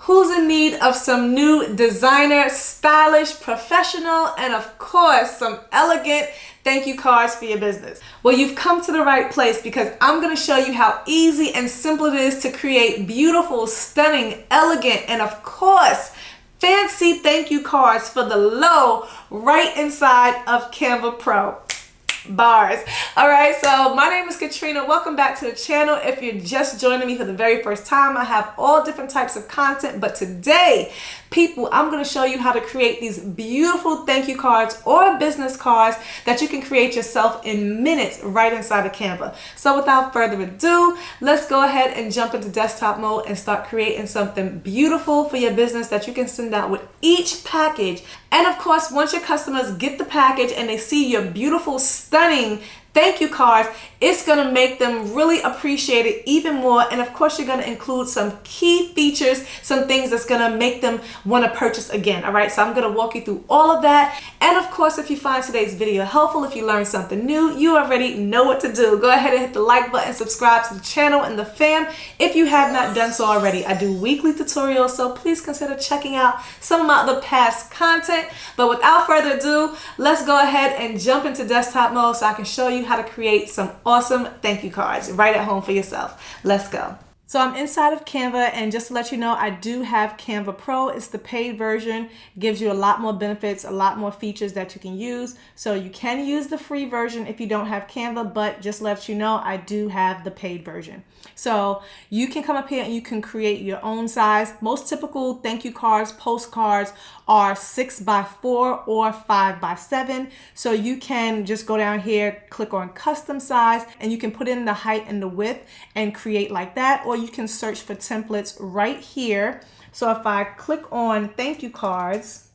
Who's in need of some new designer, stylish, professional, and of course, some elegant thank you cards for your business? Well, you've come to the right place because I'm going to show you how easy and simple it is to create beautiful, stunning, elegant, and of course, fancy thank you cards for the low right inside of Canva Pro. Bars. All right, so my name is Katrina. Welcome back to the channel. If you're just joining me for the very first time, I have all different types of content, but today, people, I'm going to show you how to create these beautiful thank you cards or business cards that you can create yourself in minutes right inside of Canva. So without further ado, let's go ahead and jump into desktop mode and start creating something beautiful for your business that you can send out with each package. And of course, once your customers get the package and they see your beautiful, stunning thank you cards, it's going to make them really appreciate it even more. And of course, you're going to include some key features, some things that's going to make them want to purchase again. All right, so I'm going to walk you through all of that. And of course, if you find today's video helpful, if you learned something new, you already know what to do. Go ahead and hit the like button, subscribe to the channel and the fam if you have not done so already. I do weekly tutorials, so please consider checking out some of my other past content. But without further ado, let's go ahead and jump into desktop mode so I can show you how to create some awesome thank you cards right at home for yourself. Let's go. So I'm inside of Canva, and just to let you know, I do have Canva Pro. It's the paid version, gives you a lot more benefits, a lot more features that you can use. So you can use the free version if you don't have Canva, but just let you know, I do have the paid version. So you can come up here and you can create your own size. Most typical thank you cards, postcards are 6x4 or 5x7. So you can just go down here, click on custom size, and you can put in the height and the width and create like that, or you can search for templates right here. So if I click on thank you cards,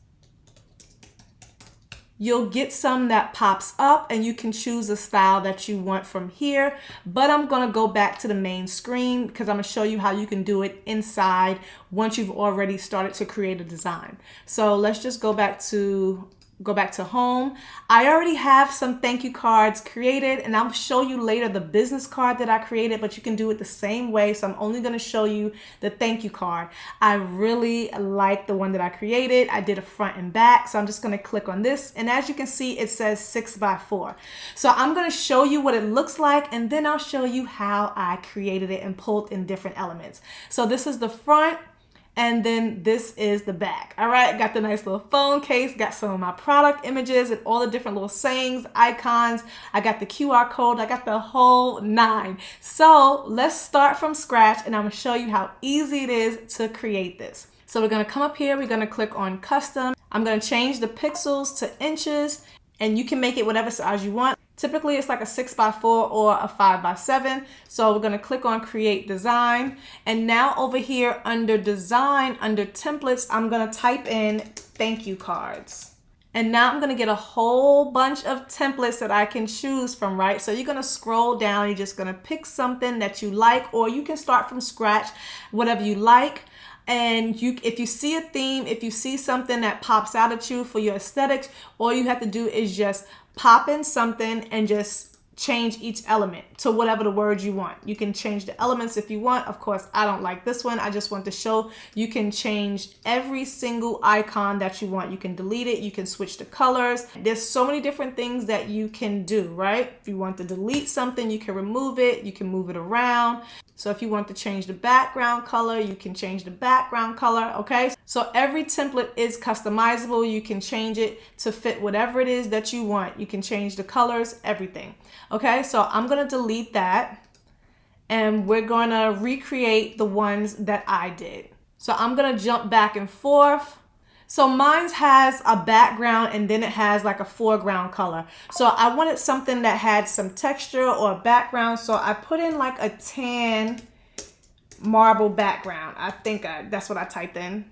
you'll get some that pops up and you can choose a style that you want from here. But I'm gonna go back to the main screen because I'm gonna show you how you can do it inside once you've already started to create a design. So let's just go back to home. I already have some thank you cards created, and I'll show you later the business card that I created, but you can do it the same way. So I'm only going to show you the thank you card. I really like the one that I created. I did a front and back. So I'm just going to click on this. And as you can see, it says 6x4. So I'm going to show you what it looks like, and then I'll show you how I created it and pulled in different elements. So this is the front. And then this is the back. All right, got the nice little phone case, got some of my product images and all the different little sayings, icons. I got the QR code, I got the whole 9. So let's start from scratch and I'm gonna show you how easy it is to create this. So we're gonna come up here, we're gonna click on custom. I'm gonna change the pixels to inches, and you can make it whatever size you want. Typically, it's like a 6x4 or a 5x7. So we're gonna click on create design. And now over here under design, under templates, I'm gonna type in thank you cards. And now I'm gonna get a whole bunch of templates that I can choose from, right? So you're gonna scroll down, you're just gonna pick something that you like, or you can start from scratch, whatever you like. And if you see a theme, if you see something that pops out at you for your aesthetics, all you have to do is just pop in something and just change each element to whatever the word you want. You can change the elements if you want. Of course, I don't like this one. I just want to show you can change every single icon that you want. You can delete it. You can switch the colors. There's so many different things that you can do, right? If you want to delete something, you can remove it. You can move it around. So if you want to change the background color, you can change the background color, okay? So every template is customizable. You can change it to fit whatever it is that you want. You can change the colors, everything. Okay, so I'm gonna delete that and we're gonna recreate the ones that I did. So I'm gonna jump back and forth. So mine has a background and then it has like a foreground color. So I wanted something that had some texture or a background. So I put in like a tan marble background. I think that's what I typed in.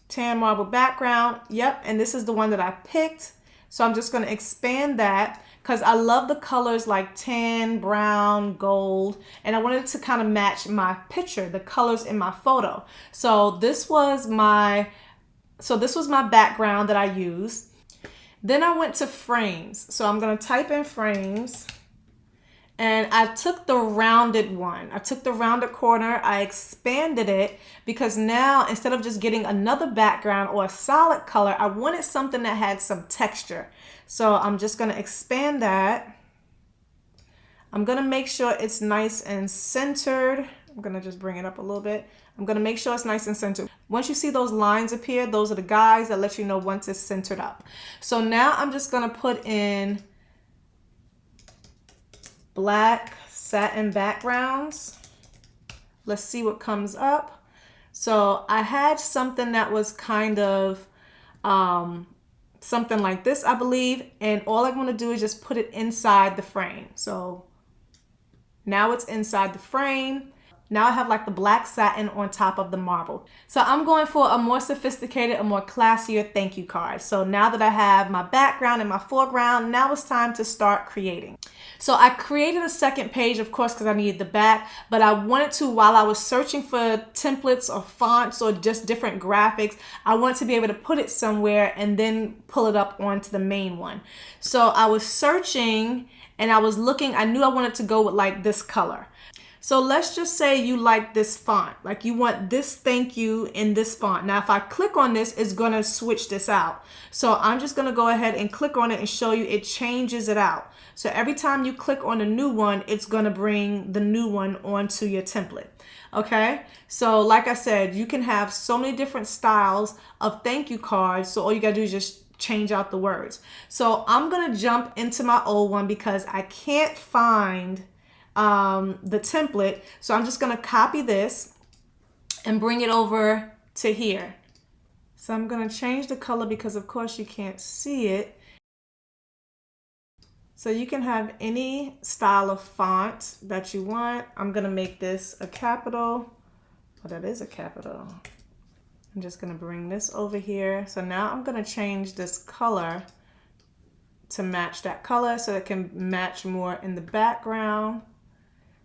Tan marble background. Yep. And this is the one that I picked. So I'm just going to expand that because I love the colors like tan, brown, gold, and I wanted to kind of match my picture, the colors in my photo. So this was my background that I used. Then I went to frames. So I'm going to type in frames And I took the rounded one. I took the rounded corner, I expanded it because now instead of just getting another background or a solid color, I wanted something that had some texture. So I'm just gonna expand that. I'm gonna make sure it's nice and centered. I'm gonna just bring it up a little bit. I'm gonna make sure it's nice and centered. Once you see those lines appear, those are the guides that let you know once it's centered up. So now I'm just gonna put in black satin backgrounds. Let's see what comes up. So I had something that was kind of something like this, I believe, and all I'm going to do is just put it inside the frame. So now it's inside the frame. Now I have like the black satin on top of the marble. So I'm going for a more sophisticated, a more classier thank you card. So now that I have my background and my foreground, now it's time to start creating. So I created a second page, of course, because I needed the back, but I wanted to, while I was searching for templates or fonts or just different graphics, I wanted to be able to put it somewhere and then pull it up onto the main one. So I was searching and I was looking, I knew I wanted to go with like this color. So let's just say you like this font, like you want this thank you in this font. Now, if I click on this, it's gonna switch this out. So I'm just gonna go ahead and click on it and show you it changes it out. So every time you click on a new one, it's gonna bring the new one onto your template. Okay, so like I said, you can have so many different styles of thank you cards. So all you gotta do is just change out the words. So I'm gonna jump into my old one because I can't find the template. So I'm just going to copy this and bring it over to here. So I'm going to change the color because of course you can't see it. So you can have any style of font that you want. I'm going to make this a capital. Oh, that is a capital. I'm just going to bring this over here. So now I'm going to change this color to match that color so it can match more in the background.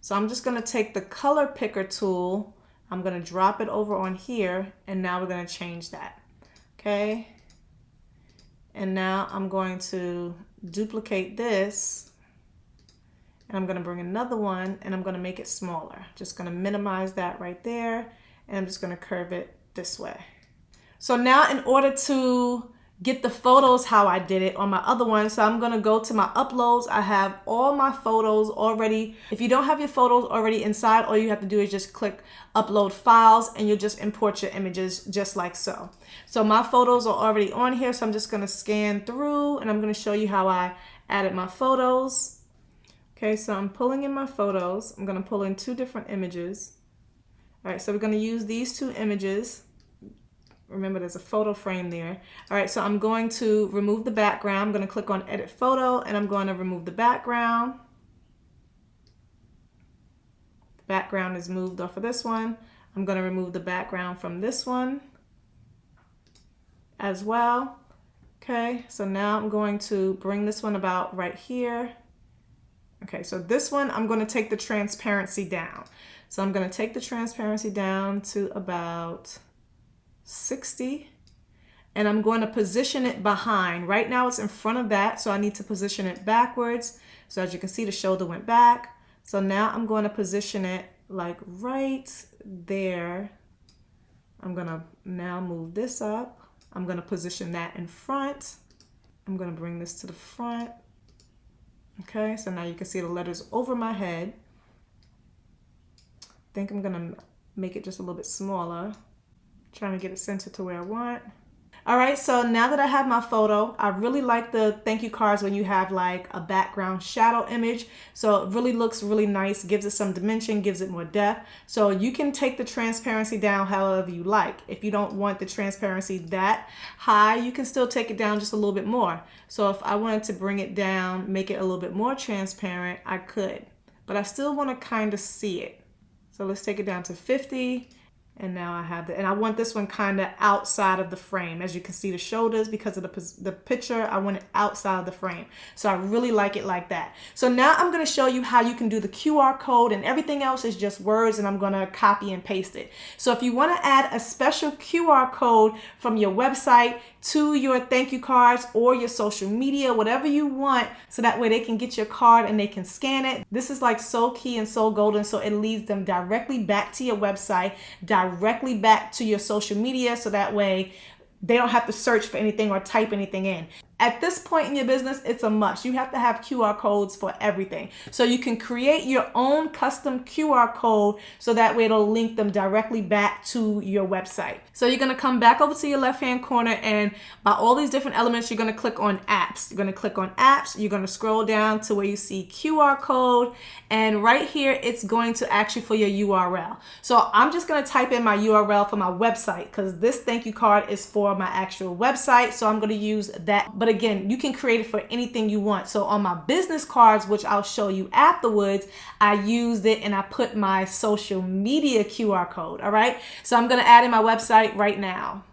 So I'm just going to take the color picker tool, I'm going to drop it over on here, and now we're going to change that. Okay. And now I'm going to duplicate this, and I'm going to bring another one, and I'm going to make it smaller. Just going to minimize that right there, and I'm just going to curve it this way. So now in order to get the photos how I did it on my other one, so I'm gonna go to my uploads. I have all my photos already. If you don't have your photos already inside, all you have to do is just click upload files and you'll just import your images just like so. So my photos are already on here, so I'm just gonna scan through and I'm gonna show you how I added my photos. Okay, so I'm pulling in my photos. I'm gonna pull in 2 different images. All right, so we're gonna use these 2 images. Remember, there's a photo frame there. All right, so I'm going to remove the background. I'm going to click on edit photo and I'm going to remove the background. The background is moved off of this one. I'm going to remove the background from this one as well. Okay, so now I'm going to bring this one about right here. Okay, so this one, I'm going to take the transparency down. So I'm going to take the transparency down to about 60, and I'm going to position it behind. Right now it's in front of that, so I need to position it backwards. So as you can see, the shoulder went back. So now I'm going to position it like right there. I'm going to now move this up. I'm going to position that in front. I'm going to bring this to the front. Okay, so now you can see the letters over my head. I think I'm going to make it just a little bit smaller. Trying to get it centered to where I want. All right, so now that I have my photo, I really like the thank you cards when you have like a background shadow image. So it really looks really nice, gives it some dimension, gives it more depth. So you can take the transparency down however you like. If you don't want the transparency that high, you can still take it down just a little bit more. So if I wanted to bring it down, make it a little bit more transparent, I could. But I still want to kind of see it. So let's take it down to 50. And now I have and I want this one kind of outside of the frame. As you can see, the shoulders, because of the picture, I want it outside of the frame. So I really like it like that. So now I'm going to show you how you can do the QR code, and everything else is just words, and I'm going to copy and paste it. So if you want to add a special QR code from your website to your thank you cards or your social media, whatever you want, so that way they can get your card and they can scan it. This is like so key and so golden, so it leads them directly back to your website, directly back to your social media, so that way they don't have to search for anything or type anything in. At this point in your business, it's a must. You have to have QR codes for everything. So you can create your own custom QR code, so that way it'll link them directly back to your website. So you're going to come back over to your left-hand corner, and by all these different elements, you're going to click on apps. You're going to click on apps. You're going to scroll down to where you see QR code, and right here, it's going to ask you for your URL. So I'm just going to type in my URL for my website, because this thank you card is for my actual website. So I'm going to use that. But again, you can create it for anything you want. So on my business cards, which I'll show you afterwards, I used it and I put my social media QR code. All right. So I'm going to add in my website right now.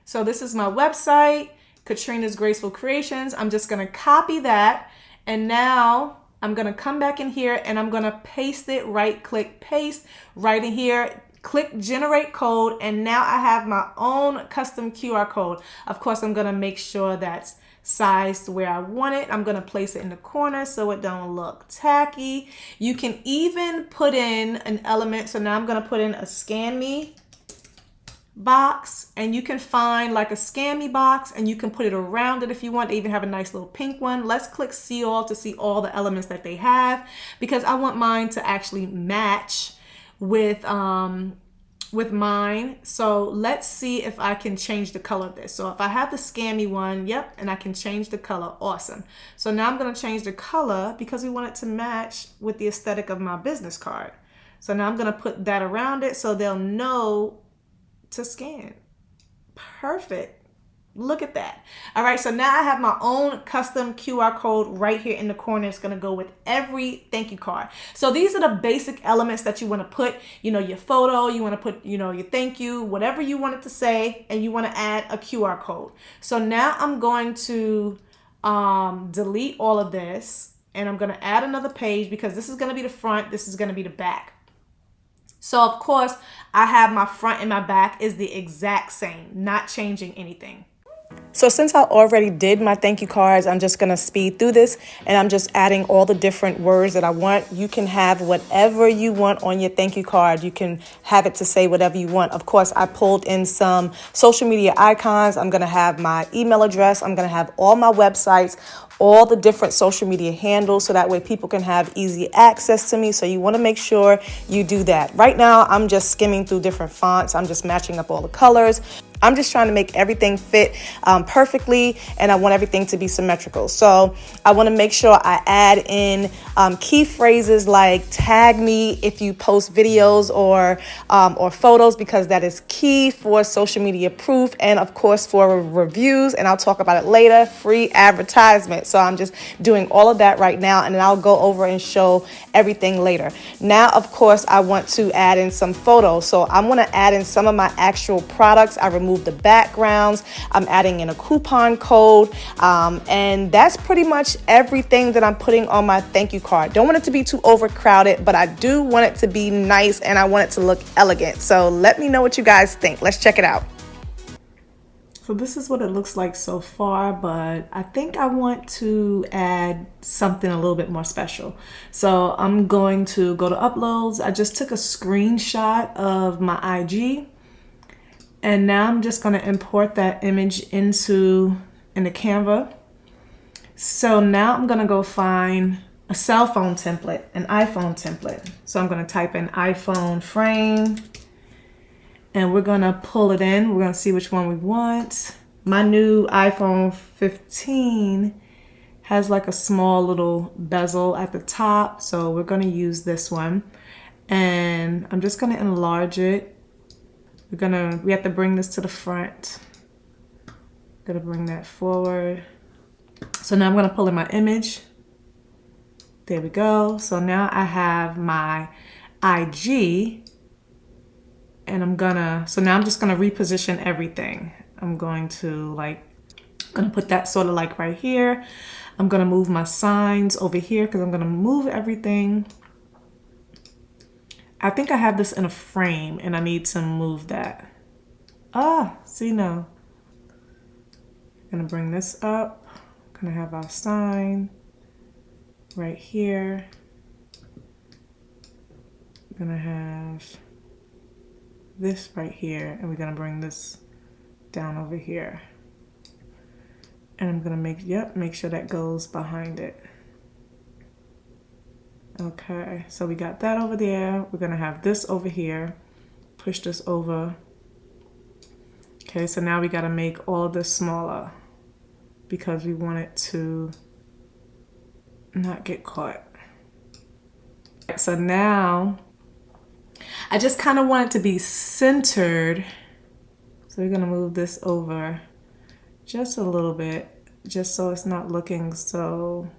So this is my website, Katrina's Graceful Creations. I'm just going to copy that. And now I'm going to come back in here and I'm going to paste it, right click, paste right in here. Click generate code, and now I have my own custom QR code. Of course, I'm going to make sure that's sized where I want it. I'm going to place it in the corner so it don't look tacky. You can even put in an element. So now I'm going to put in a scan me box, and you can find like a scan me box and you can put it around it if you want. They even have a nice little pink one. Let's click see all to see all the elements that they have, because I want mine to actually match with mine. So let's see if I can change the color of this. So if I have the scammy one, yep, and I can change the color. Awesome. So now I'm going to change the color because we want it to match with the aesthetic of my business card. So now I'm going to put that around it so they'll know to scan. Perfect. Look at that. All right, so now I have my own custom QR code right here in the corner. It's going to go with every thank you card. So these are the basic elements that you want to put, your photo, you want to put, your thank you, whatever you want it to say, and you want to add a QR code. So now I'm going to delete all of this, and I'm going to add another page, because this is going to be the front, this is going to be the back. So of course, I have my front and my back is the exact same, not changing anything. So since I already did my thank you cards, I'm just going to speed through this, and I'm just adding all the different words that I want. You can have whatever you want on your thank you card. You can have it to say whatever you want. Of course, I pulled in some social media icons. I'm going to have my email address. I'm going to have all my websites, all the different social media handles, so that way people can have easy access to me. So you want to make sure you do that. Right now, I'm just skimming through different fonts. I'm just matching up all the colors. I'm just trying to make everything fit perfectly, and I want everything to be symmetrical. So I want to make sure I add in key phrases like tag me if you post videos or photos, because that is key for social media proof, and of course for reviews, and I'll talk about it later, free advertisement. So I'm just doing all of that right now, and then I'll go over and show everything later. Now, of course, I want to add in some photos. So I'm going to add in some of my actual products. I remove the backgrounds. I'm adding in a coupon code. And that's pretty much everything that I'm putting on my thank you card. Don't want it to be too overcrowded, but I do want it to be nice, and I want it to look elegant. So let me know what you guys think. Let's check it out. So this is what it looks like so far, but I think I want to add something a little bit more special. So I'm going to go to uploads. I just took a screenshot of my IG, and now I'm just going to import that image into the Canva. So now I'm going to go find a cell phone template, an iPhone template. So I'm going to type in iPhone frame, and we're going to pull it in. We're going to see which one we want. My new iPhone 15 has like a small little bezel at the top. So we're going to use this one, and I'm just going to enlarge it. We have to bring this to the front. Gonna bring that forward. So now I'm gonna pull in my image. There we go. So now I have my IG, And so now I'm just gonna reposition everything. I'm gonna put that sort of like right here. I'm gonna move my signs over here because I'm gonna move everything. I think I have this in a frame and I need to move that. See, no. Gonna bring this up. Gonna have our sign right here. Gonna have this right here, and we're gonna bring this down over here. And I'm gonna make sure that goes behind it. Okay, so we got that over there. We're gonna have this over here. Push this over. Okay, so now we gotta make all of this smaller because we want it to not get caught. So now I just kind of want it to be centered. So we're gonna move this over just a little bit, just so it's not looking so.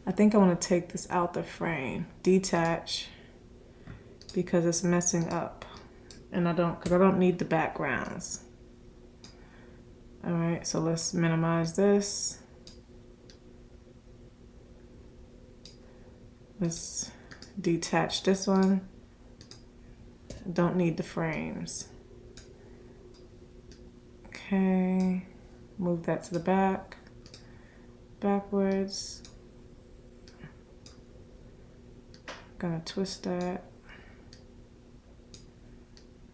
I think I want to take this out the frame, detach, because it's messing up. And because I don't need the backgrounds. All right, so let's minimize this. Let's detach this one. Don't need the frames. Okay, move that to the back, backwards. Gonna twist that.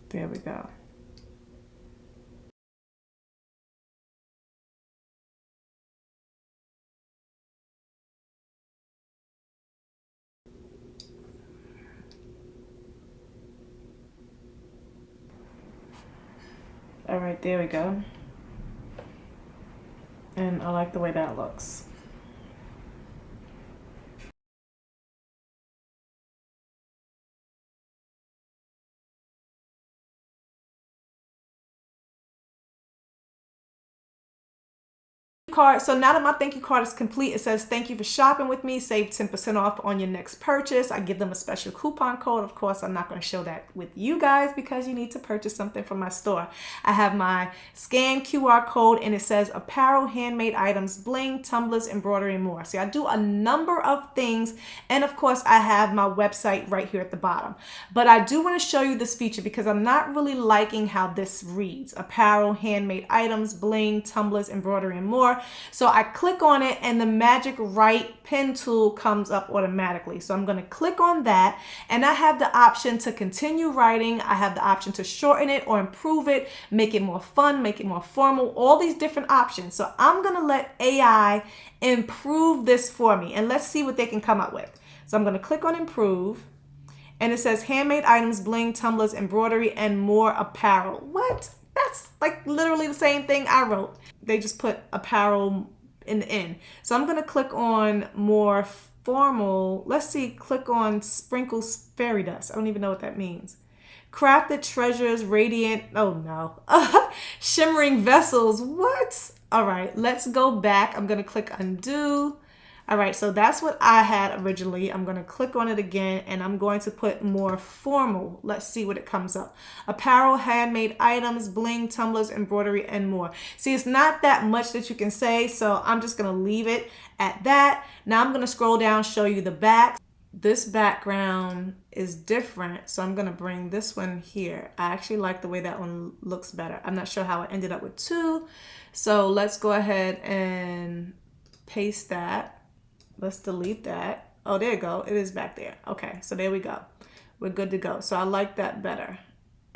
There we go. All right, there we go. And I like the way that looks. Card. So now that my thank you card is complete, it says thank you for shopping with me, save 10% off on your next purchase. I give them a special coupon code. Of course, I'm not going to show that with you guys because you need to purchase something from my store. I have my scan QR code and it says apparel, handmade items, bling, tumblers, embroidery, and more. See, I do a number of things, and of course I have my website right here at the bottom. But I do want to show you this feature because I'm not really liking how this reads. Apparel, handmade items, bling, tumblers, embroidery, and more. So I click on it and the magic right pen tool comes up automatically. So I'm going to click on that and I have the option to continue writing. I have the option to shorten it or improve it, make it more fun, make it more formal, all these different options. So I'm going to let AI improve this for me and let's see what they can come up with. So I'm going to click on improve and it says handmade items, bling, tumblers, embroidery, and more apparel. What? That's like literally the same thing I wrote. They just put apparel in the end. So I'm going to click on more formal. Let's see, click on sprinkles fairy dust. I don't even know what that means. Crafted treasures, radiant, oh no. Shimmering vessels, what? All right, let's go back. I'm going to click undo. All right, so that's what I had originally. I'm going to click on it again and I'm going to put more formal. Let's see what it comes up. Apparel, handmade items, bling, tumblers, embroidery, and more. See, it's not that much that you can say, so I'm just going to leave it at that. Now I'm going to scroll down, show you the back. This background is different, so I'm going to bring this one here. I actually like the way that one looks better. I'm not sure how I ended up with two, so let's go ahead and paste that. Let's delete that. Oh, there you go. It is back there. Okay, so there we go. We're good to go. So I like that better.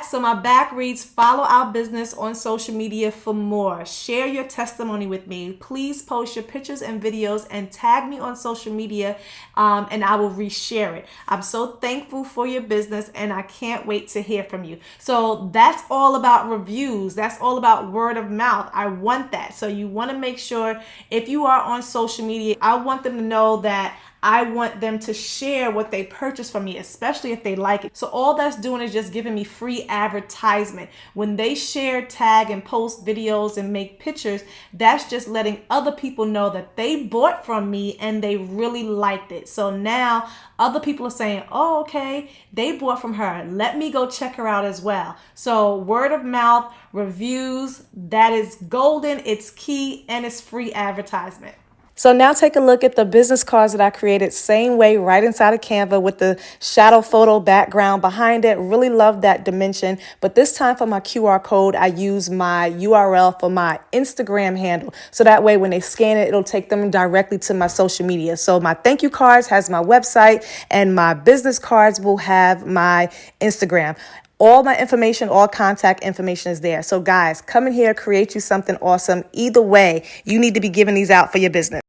So my back reads, follow our business on social media for more. Share your testimony with me. Please post your pictures and videos and tag me on social media and I will reshare it. I'm so thankful for your business and I can't wait to hear from you. So that's all about reviews. That's all about word of mouth. I want that. So you want to make sure if you are on social media, I want them to know that I want them to share what they purchased from me, especially if they like it. So all that's doing is just giving me free advertisement. When they share, tag, and post videos and make pictures, that's just letting other people know that they bought from me and they really liked it. So now other people are saying, oh, okay, they bought from her. Let me go check her out as well. So word of mouth, reviews, that is golden, it's key, and it's free advertisement. So now take a look at the business cards that I created, same way, right inside of Canva with the shadow photo background behind it. Really love that dimension. But this time for my QR code, I use my URL for my Instagram handle. So that way when they scan it, it'll take them directly to my social media. So my thank you cards has my website and my business cards will have my Instagram. All my information, all contact information is there. So guys, come in here, create you something awesome. Either way, you need to be giving these out for your business.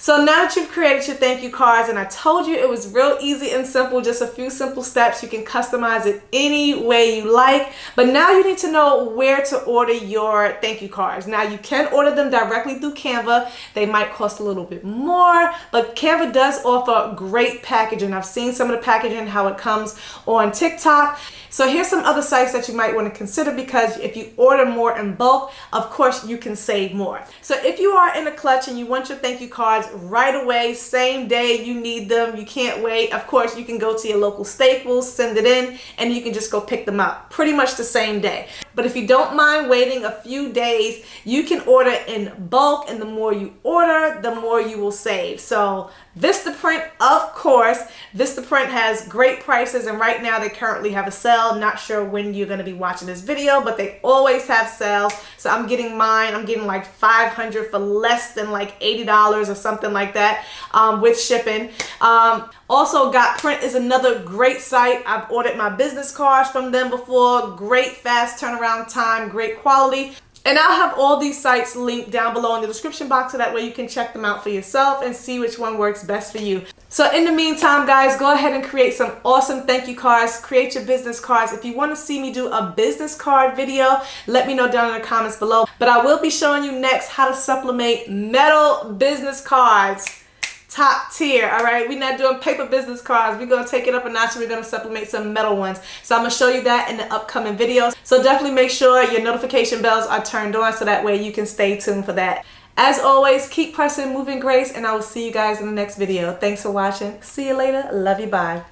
So now that you've created your thank you cards, and I told you it was real easy and simple, just a few simple steps. You can customize it any way you like. But now you need to know where to order your thank you cards. Now you can order them directly through Canva. They might cost a little bit more, but Canva does offer great packaging. I've seen some of the packaging, how it comes on TikTok. So here's some other sites that you might want to consider, because if you order more in bulk, of course you can save more. So if you are in a clutch and you want your thank you cards right away, same day you need them, you can't wait, of course you can go to your local Staples, send it in, and you can just go pick them up pretty much the same day. But if you don't mind waiting a few days, you can order in bulk, and the more you order, the more you will save. So Vistaprint, of course. Vistaprint has great prices, and right now they currently have a sale. Not sure when you're going to be watching this video, but they always have sales. So I'm getting mine. I'm getting like $500 for less than like $80 or something like that with shipping. Also, Got Print is another great site. I've ordered my business cards from them before. Great fast turnaround time, great quality. And I'll have all these sites linked down below in the description box, so that way you can check them out for yourself and see which one works best for you. So in the meantime, guys, go ahead and create some awesome thank you cards. Create your business cards. If you want to see me do a business card video, let me know down in the comments below. But I will be showing you next how to supplement metal business cards. Top tier, all right? We're not doing paper business cards. We're going to take it up a notch, and we're going to supplement some metal ones. So I'm going to show you that in the upcoming videos. So definitely make sure your notification bells are turned on, so that way you can stay tuned for that. As always, keep pressing, moving grace, and I will see you guys in the next video. Thanks for watching. See you later. Love you. Bye.